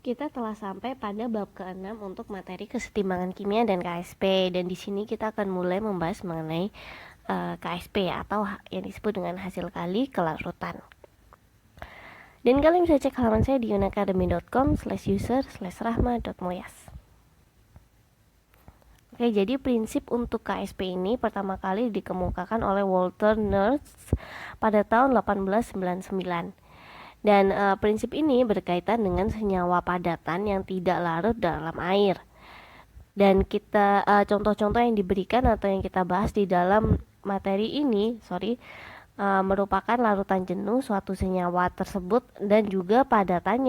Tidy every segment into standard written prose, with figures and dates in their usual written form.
Kita telah sampai pada bab ke-6 untuk materi kesetimbangan kimia dan KSP, dan di sini kita akan mulai membahas mengenai KSP atau yang disebut dengan hasil kali kelarutan. Dan kalian bisa cek halaman saya di unacademy.com/user/rahma.moyas. Oke, jadi prinsip untuk KSP ini pertama kali dikemukakan oleh Walter Nernst pada tahun 1899. Dan prinsip ini berkaitan dengan senyawa padatan yang tidak larut dalam air. Dan kita contoh-contoh yang diberikan atau yang kita bahas di dalam materi ini, merupakan larutan jenuh suatu senyawa tersebut dan juga padatan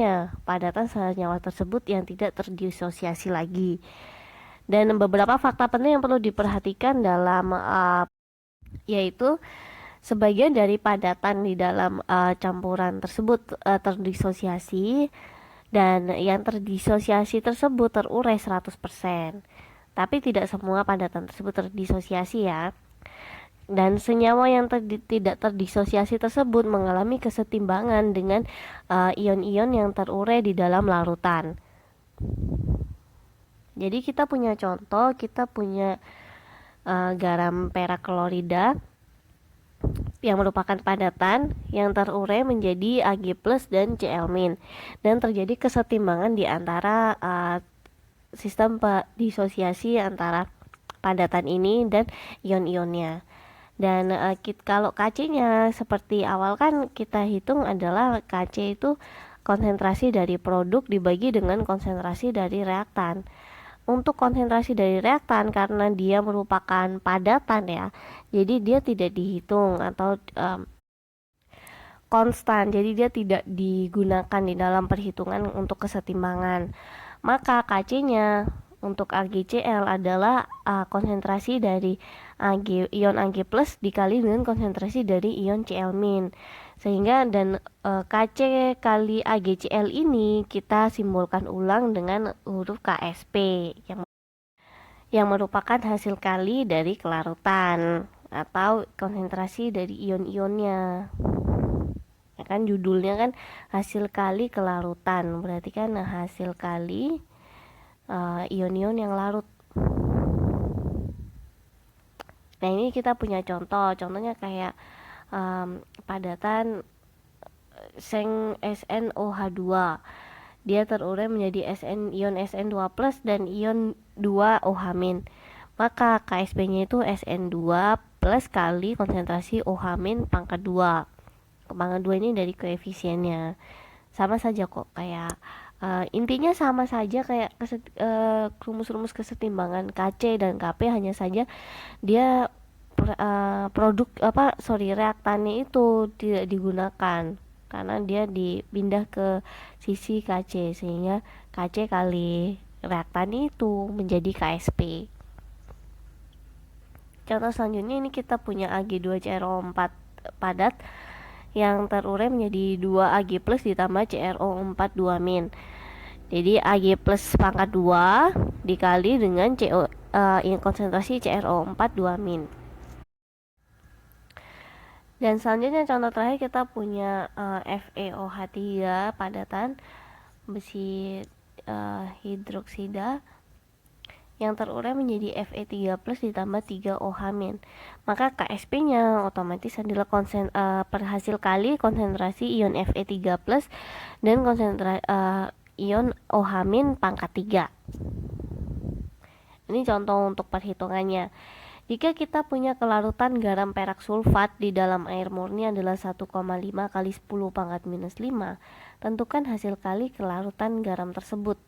senyawa tersebut yang tidak terdisosiasi lagi. Dan beberapa fakta penting yang perlu diperhatikan dalam yaitu sebagian dari padatan di dalam campuran tersebut terdisosiasi, dan yang terdisosiasi tersebut terurai 100%. Tapi tidak semua padatan tersebut terdisosiasi ya. Dan senyawa yang tidak terdisosiasi tersebut mengalami kesetimbangan dengan ion-ion yang terurai di dalam larutan. Jadi kita punya contoh, kita punya garam perak klorida yang merupakan padatan yang terurai menjadi Ag+ dan Cl-, dan terjadi kesetimbangan di antara sistem disosiasi antara padatan ini dan ion-ionnya. Dan kalau Kc-nya seperti awal kan kita hitung adalah Kc itu konsentrasi dari produk dibagi dengan konsentrasi dari reaktan. Untuk konsentrasi dari reaktan, karena dia merupakan padatan ya, jadi dia tidak dihitung atau konstan, jadi dia tidak digunakan di dalam perhitungan untuk kesetimbangan. Maka Kc-nya untuk AgCl adalah konsentrasi dari ion Ag+ dikali dengan konsentrasi dari ion Cl-, sehingga dan Kc kali AgCl ini kita simbolkan ulang dengan huruf KSP yang merupakan hasil kali dari kelarutan atau konsentrasi dari ion-ionnya. Ya kan judulnya kan hasil kali kelarutan, berarti kan hasil kali ion-ion yang larut. Nah, ini kita punya contohnya kayak padatan seng SnOH2. Dia terurai menjadi ion Sn2+ dan ion 2OH-. Maka KSP-nya itu Sn2+ kali konsentrasi OH- pangkat 2. Pangkat 2 ini dari koefisiennya. Sama saja kok, kayak intinya sama saja kayak rumus-rumus kesetimbangan Kc dan Kp, hanya saja dia reaktannya itu tidak digunakan karena dia dipindah ke sisi Kc, sehingga Kc kali reaktan itu menjadi KSP. Contoh selanjutnya ini kita punya Ag2CrO4 padat yang terurai menjadi 2 Ag+ ditambah CrO4 2-. Jadi Ag+ pangkat 2 dikali dengan konsentrasi CrO4 2-. Dan selanjutnya contoh terakhir kita punya FeOH3 padatan besi hidroksida yang terurai menjadi Fe3+ ditambah 3OH-. Maka KSP-nya otomatis adalah perhasil kali konsentrasi ion Fe3+ dan konsentrasi ion OH- pangkat 3. Ini contoh untuk perhitungannya. Jika kita punya kelarutan garam perak sulfat di dalam air murni adalah 1,5 kali 10 pangkat minus 5, tentukan hasil kali kelarutan garam tersebut.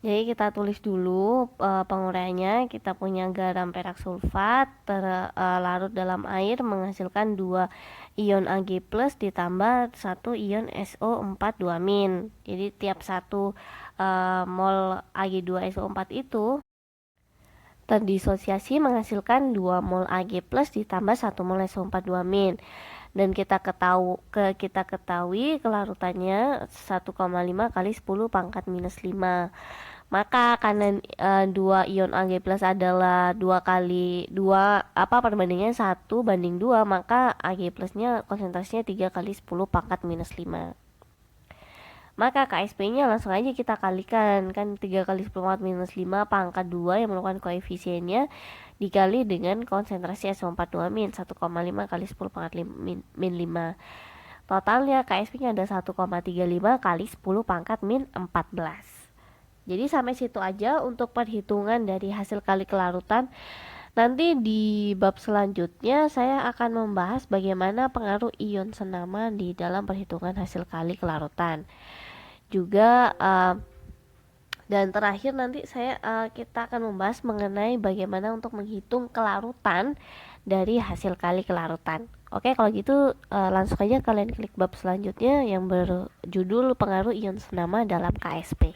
Jadi kita tulis dulu penguraiannya. Kita punya garam perak sulfat larut dalam air menghasilkan 2 ion Ag+ ditambah 1 ion SO4 2-. Jadi tiap 1 mol Ag2SO4 itu terdisosiasi menghasilkan 2 mol Ag+ ditambah 1 mol SO4 2-. Dan kita ketahui kelarutannya 1,5 kali 10 pangkat minus 5. Maka karena 2 ion Ag+ adalah 2 kali 2 perbandingannya 1:2, maka Ag+-nya konsentrasinya 3 kali 10 pangkat minus 5. Maka KSP-nya langsung aja kita kalikan, kan 3 kali 10 pangkat minus 5 pangkat 2 yang merupakan koefisiennya dikali dengan konsentrasi SO42 min 1,5 kali 10 pangkat min 5. Totalnya KSP-nya ada 1,35 kali 10 pangkat min 14. Jadi sampai situ aja untuk perhitungan dari hasil kali kelarutan. Nanti di bab selanjutnya saya akan membahas bagaimana pengaruh ion senama di dalam perhitungan hasil kali kelarutan. Juga dan terakhir nanti kita akan membahas mengenai bagaimana untuk menghitung kelarutan dari hasil kali kelarutan. Oke, kalau gitu langsung aja kalian klik bab selanjutnya yang berjudul pengaruh ion senama dalam KSP.